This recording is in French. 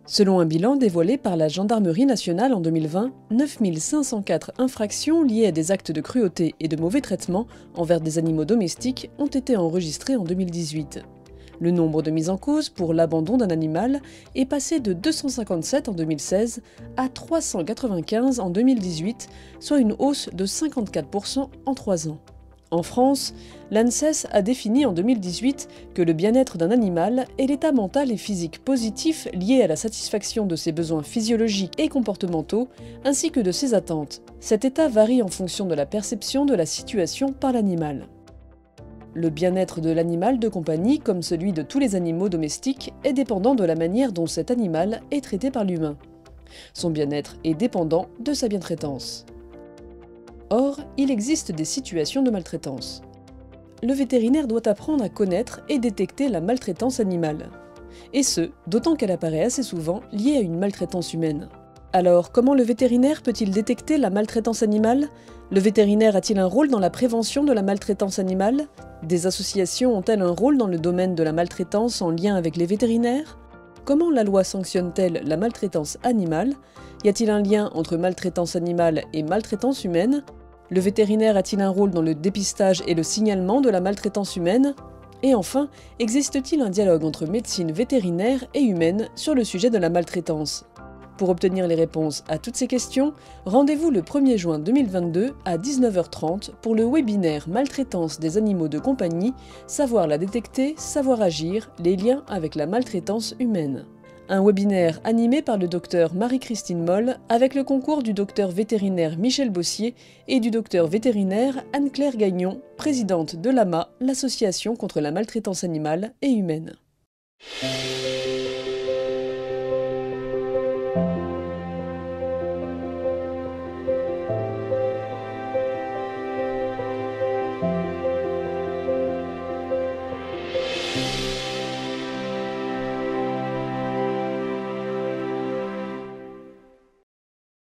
Selon un bilan dévoilé par la Gendarmerie nationale en 2020, 9 504 infractions liées à des actes de cruauté et de mauvais traitement envers des animaux domestiques ont été enregistrées en 2018. Le nombre de mises en cause pour l'abandon d'un animal est passé de 257 en 2016 à 395 en 2018, soit une hausse de 54% en 3 ans. En France, l'ANSES a défini en 2018 que le bien-être d'un animal est l'état mental et physique positif lié à la satisfaction de ses besoins physiologiques et comportementaux, ainsi que de ses attentes. Cet état varie en fonction de la perception de la situation par l'animal. Le bien-être de l'animal de compagnie, comme celui de tous les animaux domestiques, est dépendant de la manière dont cet animal est traité par l'humain. Son bien-être est dépendant de sa bientraitance. Or, il existe des situations de maltraitance. Le vétérinaire doit apprendre à connaître et détecter la maltraitance animale. Et ce, d'autant qu'elle apparaît assez souvent liée à une maltraitance humaine. Alors, comment le vétérinaire peut-il détecter la maltraitance animale? Le vétérinaire a-t-il un rôle dans la prévention de la maltraitance animale? Des associations ont-elles un rôle dans le domaine de la maltraitance en lien avec les vétérinaires? Comment la loi sanctionne-t-elle la maltraitance animale? Y a-t-il un lien entre maltraitance animale et maltraitance humaine? Le vétérinaire a-t-il un rôle dans le dépistage et le signalement de la maltraitance humaine? Et enfin, existe-t-il un dialogue entre médecine vétérinaire et humaine sur le sujet de la maltraitance? Pour obtenir les réponses à toutes ces questions, rendez-vous le 1er juin 2022 à 19h30 pour le webinaire Maltraitance des animaux de compagnie, savoir la détecter, savoir agir, les liens avec la maltraitance humaine. Un webinaire animé par le docteur Marie-Christine Moll avec le concours du docteur vétérinaire Michel Bossier et du docteur vétérinaire Anne-Claire Gagnon, présidente de l'AMA, l'association contre la maltraitance animale et humaine.